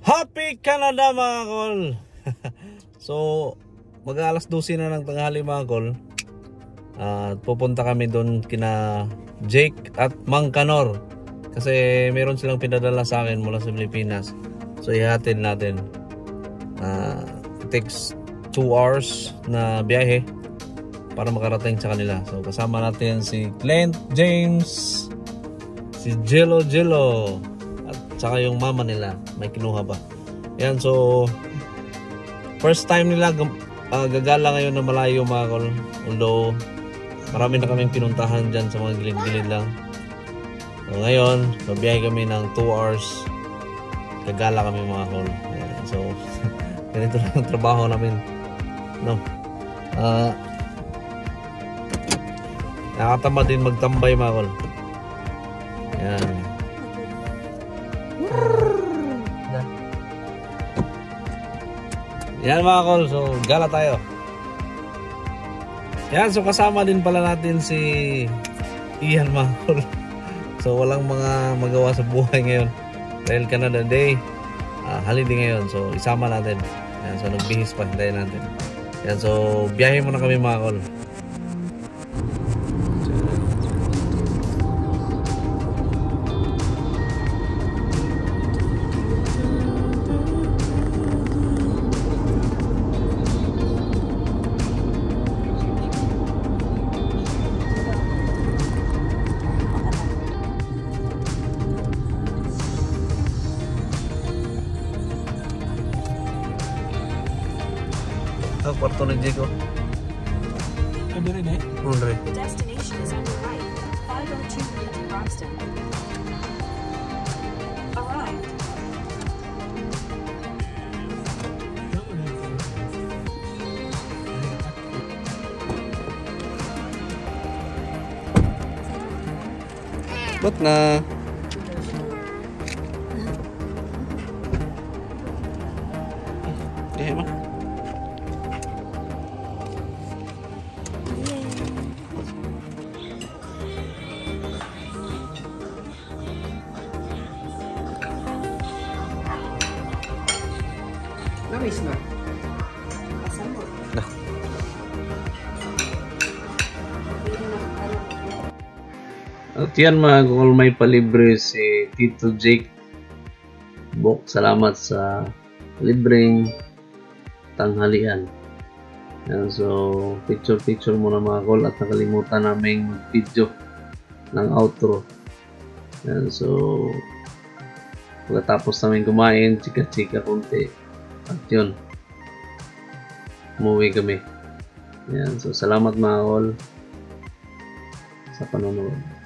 Happy Canada mga kol! So mag-alas 12 na ng tanghali mga kol. Pupunta kami doon kina Jake at Mang Kanor. Kasi meron silang pinadala sa akin mula sa Pilipinas. So ihatid natin. It takes 2 hours na biyahe para makarating sa kanila. So kasama natin si Clint James, si Jello at saka yung mama nila, may kinuha ba. Yan, so first time nila gagala ngayon na malayo mga kol. Although marami na kaming pinuntahan dyan sa mga gilid-gilid lang. So ngayon, mabiyahe kami ng 2 hours. Gagala kami mga kol. Yan, so ganito lang ang trabaho namin, no? Nakatama din magtambay mga kol. Yan. Yan mga kol, so gala tayo. Yan, so kasama din pala natin si Ian mga kol. So walang mga magawa sa buhay ngayon dahil Canada Day, holiday ngayon. So isama natin. Yan, so nagbihis pa, hintayin natin. Yan, so biyahe muna kami mga kol. Kwarto ni Jigo. Ano rin eh? Unre. The destination is on the right. 502 into Broxton. Arrived. Ba't na? Dihe ma? Namis na. At yan mga kol, may palibre si Tito Jake Bok. Salamat sa libreng tanghalian. Yan, so picture muna mga kol at nakalimutan naming video ng outro. Yan, so pagkatapos namin kumain, chika-chika konti. At yun, umuwi kami. Yan, so salamat mga kol sa panonood.